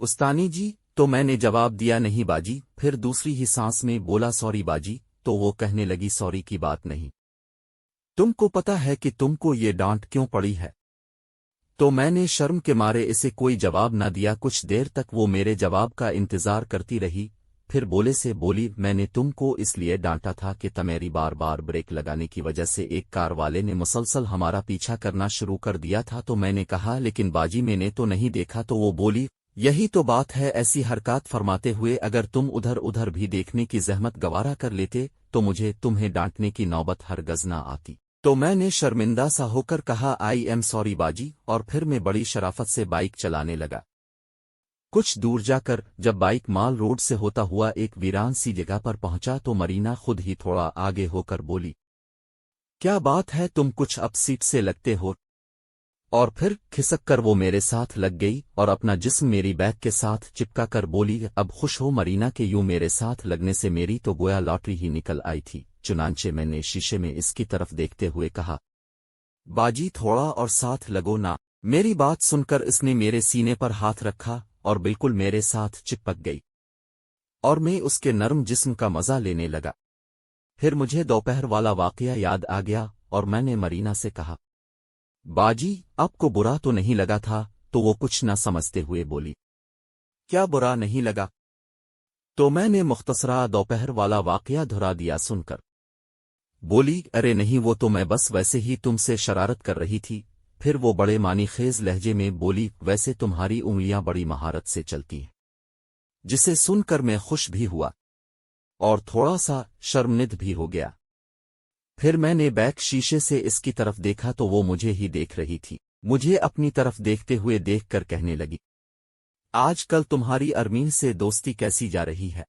उस्तानी जी, तो मैंने जवाब दिया नहीं बाजी। फिर दूसरी ही सांस में बोला सॉरी बाजी। तो वो कहने लगी सॉरी की बात नहीं, तुमको पता है कि तुमको ये डांट क्यों पड़ी है? तो मैंने शर्म के मारे इसे कोई जवाब न दिया। कुछ देर तक वो मेरे जवाब का इंतजार करती रही, फिर बोले से बोली मैंने तुमको इसलिए डांटा था कि तुम्हारी बार बार ब्रेक लगाने की वजह से एक कार वाले ने मुसलसल हमारा पीछा करना शुरू कर दिया था। तो मैंने कहा लेकिन बाजी मैंने तो नहीं देखा। तो वो बोली यही तो बात है, ऐसी हरकत फरमाते हुए अगर तुम उधर उधर भी देखने की जहमत गवारा कर लेते तो मुझे तुम्हें डांटने की नौबत हरगज ना आती। तो मैंने शर्मिंदा सा होकर कहा आई एम सॉरी बाजी, और फिर मैं बड़ी शराफत से बाइक चलाने लगा। कुछ दूर जाकर जब बाइक माल रोड से होता हुआ एक वीरान सी जगह पर पहुंचा तो मरीना खुद ही थोड़ा आगे होकर बोली क्या बात है, तुम कुछ अपसीट से लगते हो। और फिर खिसक कर वो मेरे साथ लग गई और अपना जिस्म मेरी बैक के साथ चिपका कर बोली अब खुश हो मरीना के यूं मेरे साथ लगने से मेरी तो गोया लॉटरी ही निकल आई थी। चुनांचे मैंने शीशे में इसकी तरफ देखते हुए कहा बाजी थोड़ा और साथ लगो ना। मेरी बात सुनकर इसने मेरे सीने पर हाथ रखा और बिल्कुल मेरे साथ चिपक गई और मैं उसके नरम जिस्म का मजा लेने लगा। फिर मुझे दोपहर वाला वाकया याद आ गया और मैंने मरीना से कहा बाजी आपको बुरा तो नहीं लगा था? तो वो कुछ न समझते हुए बोली क्या बुरा नहीं लगा? तो मैंने मुख्तसरा दोपहर वाला वाकया दोहरा दिया। सुनकर बोली अरे नहीं, वो तो मैं बस वैसे ही तुमसे शरारत कर रही थी। फिर वो बड़े मानी खेज लहजे में बोली वैसे तुम्हारी उंगलियां बड़ी महारत से चलती हैं, जिसे सुनकर मैं खुश भी हुआ और थोड़ा सा शर्मनिद भी हो गया। फिर मैंने बैक शीशे से इसकी तरफ देखा तो वो मुझे ही देख रही थी। मुझे अपनी तरफ देखते हुए देखकर कहने लगी आजकल तुम्हारी अरमीन से दोस्ती कैसी जा रही है?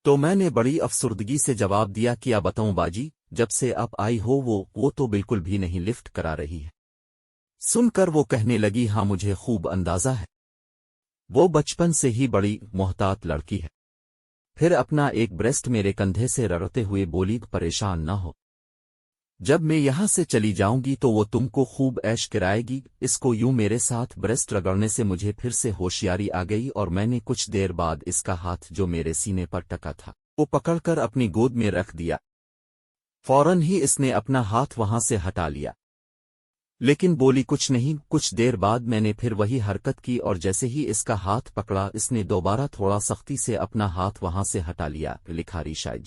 तो मैंने बड़ी अफसुर्दगी से जवाब दिया क्या बताऊं बाजी, जब से आप आई हो वो तो बिल्कुल भी नहीं लिफ्ट करा रही है। सुनकर वो कहने लगी हाँ मुझे खूब अंदाजा है, वो बचपन से ही बड़ी मोहतात लड़की है। फिर अपना एक ब्रेस्ट मेरे कंधे से रगड़ते हुए बोली परेशान न हो, जब मैं यहां से चली जाऊंगी तो वो तुमको खूब ऐश कराएगी। इसको यूं मेरे साथ ब्रेस्ट रगड़ने से मुझे फिर से होशियारी आ गई और मैंने कुछ देर बाद इसका हाथ जो मेरे सीने पर टका था वो पकड़कर अपनी गोद में रख दिया। फौरन ही इसने अपना हाथ वहां से हटा लिया लेकिन बोली कुछ नहीं। कुछ देर बाद मैंने फिर वही हरकत की और जैसे ही इसका हाथ पकड़ा इसने दोबारा थोड़ा सख्ती से अपना हाथ वहां से हटा लिया। लिखारी शायद